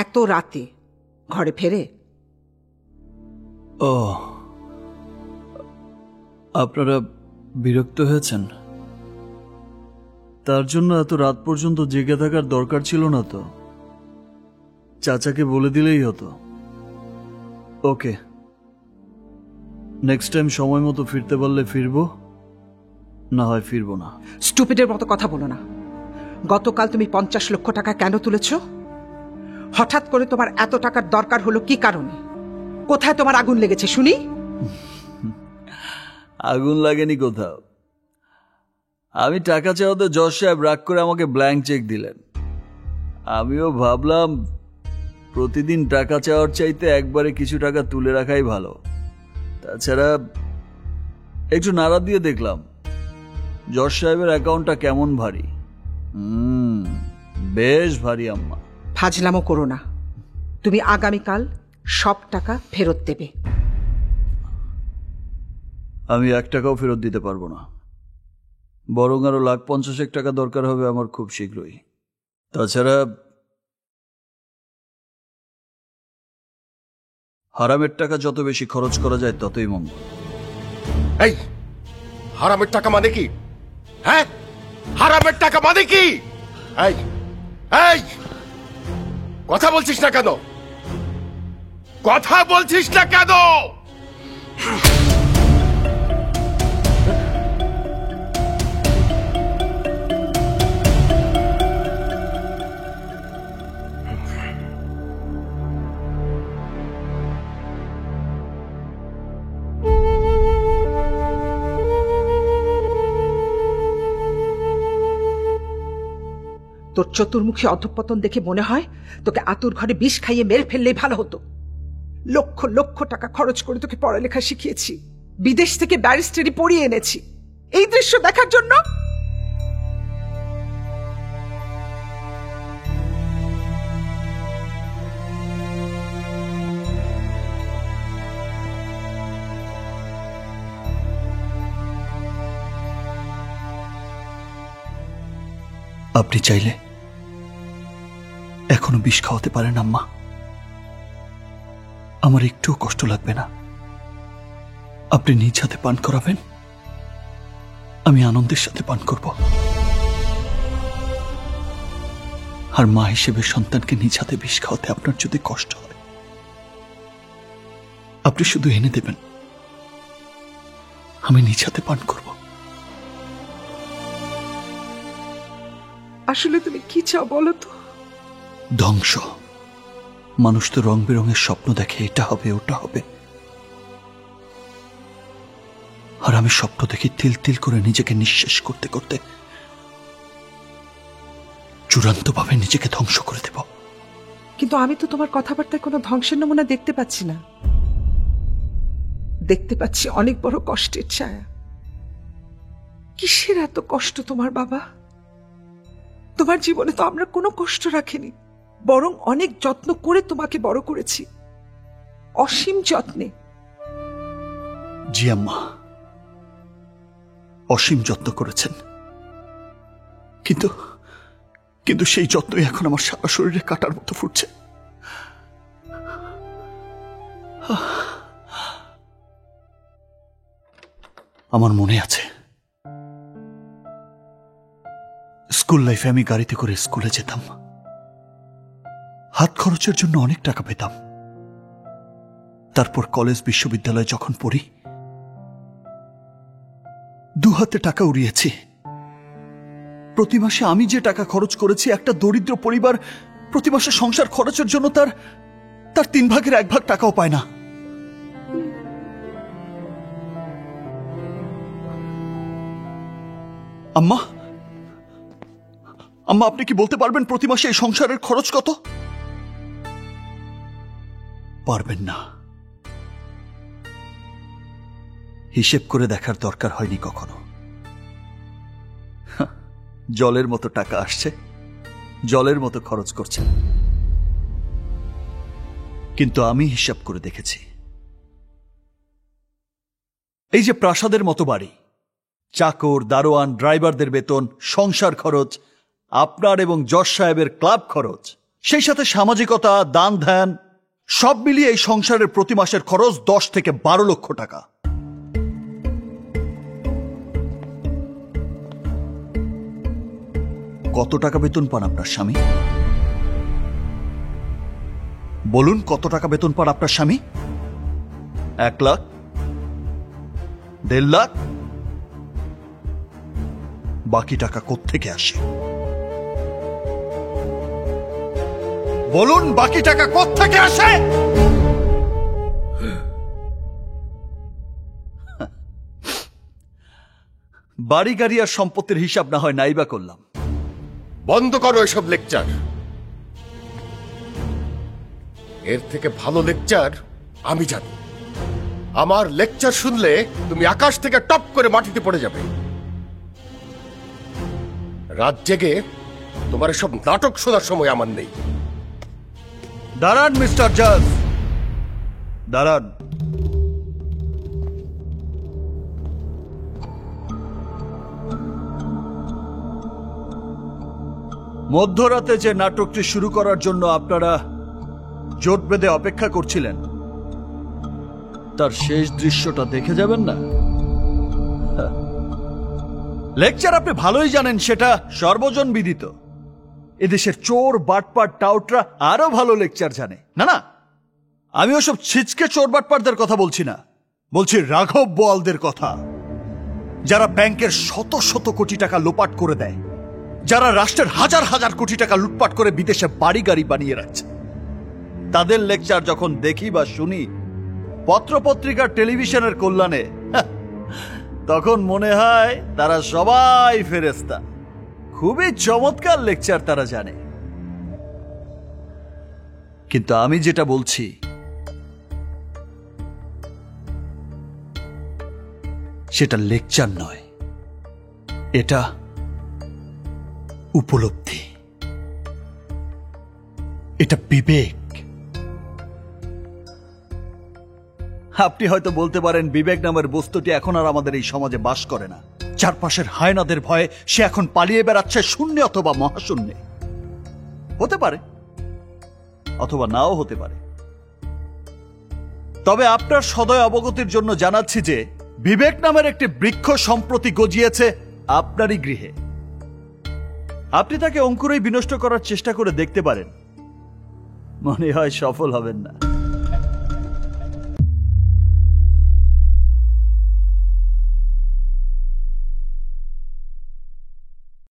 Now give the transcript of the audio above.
এত রাতে ঘরে ফেরে? ও, আপনারা বিরক্ত হয়েছেন? তার জন্য এত রাত পর্যন্ত জেগে থাকার দরকার ছিল না তো। চাচাকে বলে দিলেই হতো। ওকে, নেক্সট টাইম সময় মতো ফিরতে পারলে ফিরবো, না হয় ফিরবো না। স্টুপিডের মতো কথা বলো না। গতকাল তুমি 50 লক্ষ টাকা কেন তুলেছ? হঠাৎ করে তোমার এত টাকার দরকার হলো কি কারণে? কোথায় তোমার আগুন লেগেছে শুনি? আগুন লাগেনি কোথাও। আমি টাকা চাওয়াতে জজ সাহেব রাগ করে আমাকে ব্ল্যাঙ্ক চেক দিলেন। আমিও ভাবলাম প্রতিদিন টাকা চাওয়ার চাইতে একবারে কিছু টাকা তুলে রাখাই ভালো। তাছাড়া একটু নাড়া দিয়ে দেখলাম জজ সাহেবের অ্যাকাউন্টটা কেমন ভারী। বেশ ভারী আম্মা। ফাজলামো করো না। তুমি আগামীকাল সব টাকা ফেরত দেবে। আমি 1 টাকাও ফেরত দিতে পারবো না, বরং আরো 1,50,000 টাকা দরকার হবে আমার খুব শীঘ্রই। তাছাড়া হারামের টাকা যত বেশি খরচ করা যায় ততই মঙ্গল। এই হারামের টাকা মানে কি? হ্যাঁ, হারামের টাকা মানে কি? এই এই কথা বলছিস না কেন? কথা বলছিস না কেন? তোর চতুর্মুখী অধঃপতন দেখে মনে হয় তোকে আতুর ঘরে বিষ খাইয়ে মেরে ফেললেই ভালো হতো। লক্ষ লক্ষ টাকা খরচ করে তোকে পড়ালেখা শিখিয়েছি, বিদেশ থেকে ব্যারিস্টারি পড়িয়ে এনেছি এই দৃশ্য দেখার জন্য। আপনি চাইলে এখনো বিষ খাওয়াতে পারেন আম্মা। আমার একটুও কষ্ট লাগবে না। আপনি নিজ হাতে পান করাবেন, আমি আনন্দের সাথে পান করব। আর মা হিসেবে সন্তানকে নিজ হাতে বিষ খাওয়াতে আপনার যদি কষ্ট হয়, আপনি শুধু এনে দেবেন, আমি নিজ হাতে পান করব। আসলে তুমি কি চাও বলো তো? ধ্বংস। মানুষ তো রং বেরঙের স্বপ্ন দেখে, এটা হবে ওটা হবে, আর আমি স্বপ্ন দেখে তিল তিল করে নিজেকে নিঃশেষ করতে করতে চূড়ান্তভাবে নিজেকে ধ্বংস করে দেব। কিন্তু আমি তো তোমার কথাবার্তায় কোনো ধ্বংসের নমুনা দেখতে পাচ্ছি না। দেখতে পাচ্ছি অনেক বড় কষ্টের ছায়া। কিসের এত কষ্ট তোমার বাবা? তোমার জীবনে তো আমরা কোনো কষ্ট রাখিনি, বরং অনেক যত্ন করে তোমাকে বড় করেছি, অসীম যত্নে। জি আম্মা, অসীম যত্ন করেছেন, কিন্তু কিন্তু সেই যত্নই এখন আমার সারা শরীরে কাটার মতো ফুটছে। আমার মনে আছে স্কুল লাইফে আমি গাড়িতে করে স্কুলে যেতাম, হাত খরচের জন্য অনেক টাকা পেতাম। তারপর কলেজ বিশ্ববিদ্যালয়ে যখন পড়ি, 2 হাতে টাকা উড়িয়েছি। প্রতি মাসে আমি যে টাকা খরচ করেছি, একটা দরিদ্র পরিবার প্রতি মাসে সংসার খরচের জন্য তার 3 ভাগের 1 ভাগ টাকাও পায় না। আম্মা, আম্মা, আপনি কি বলতে পারবেন প্রতি মাসে এই সংসারের খরচ কত? পারবেন না। হিসেব করে দেখার দরকার হয়নি কখনো। জলের মতো টাকা আসছে, জলের মতো খরচ করছে। কিন্তু আমি হিসাব করে দেখেছি, এই যে প্রাসাদের মতো বাড়ি, চাকর, দারোয়ান, ড্রাইভারদের বেতন, সংসার খরচ, আপনার এবং জজ সাহেবের ক্লাব খরচ, সেই সাথে সামাজিকতা, দান ধ্যান সব মিলিয়ে এই সংসারের প্রতি মাসের খরচ 10 থেকে 12 লক্ষ টাকা। কত টাকা বেতন পান আপনার স্বামী? বলুন, কত টাকা বেতন পান আপনার স্বামী? 1 লাখ, 1.5 লাখ? বাকি টাকা কোত্থেকে আসে? বলুন, বাকি টাকা কোত্থেকে আসে? বাড়ি গাড়ি আর সম্পত্তির হিসাব না হয় নাইবা করলাম। বন্ধ করো এসব লেকচার। এর থেকে ভালো লেকচার আমি জানি। আমার লেকচার শুনলে তুমি আকাশ থেকে টপ করে মাটিতে পড়ে যাবে। রাত জেগে তোমার সব নাটক শোনার সময় আমার নেই। দাঁড়ান মিস্টার জাজ, দাঁড়ান। মধ্যরাতে যে নাটকটি শুরু করার জন্য আপনারা জোট বেঁধে অপেক্ষা করছিলেন, তার শেষ দৃশ্যটা দেখে যাবেন না? লেকচার আপনি ভালোই জানেন, সেটা সর্বজন বিদিত। এদেশের চোর, বাটপার, টাউটরা আরো ভালো লেকচার জানে। না না, আমি ওসব ছিচকে চোর বাটপারদের কথা বলছি না, বলছি রাঘব বোয়ালদের কথা, যারা ব্যাংকের শত শত কোটি টাকা লোপাট করে দেয়, যারা রাষ্ট্রের হাজার হাজার কোটি টাকা লুটপাট করে বিদেশে বাড়ি গাড়ি বানিয়ে রাখছে। তাদের লেকচার যখন দেখি বা শুনি পত্রপত্রিকার, টেলিভিশনের কল্যাণে, তখন মনে হয় তারা সবাই ফেরেশতা। খুবই চমৎকার লেকচার তারা জানে। কিন্তু আমি যেটা বলছি, সেটা লেকচার নয়, এটা উপলব্ধি, এটা বিবেক। আপনি হয়তো বলতে পারেন, বিবেক নামের বস্তুটি এখন আর আমাদের এই সমাজে বাস করে না। চারপাশের হায়নাদের ভয়ে সে এখন পালিয়ে বেড়াচ্ছে শূন্যে অথবা মহাশূন্যে। হতে পারে, অথবা নাও হতে পারে। তবে আপনার সদয় অবগতির জন্য জানাচ্ছি যে বিবেক নামের একটি বৃক্ষ সম্প্রতি গজিয়েছে আপনারই গৃহে। আপনি তাকে অঙ্কুরেই বিনষ্ট করার চেষ্টা করে দেখতে পারেন, মনে হয় সফল হবেন না।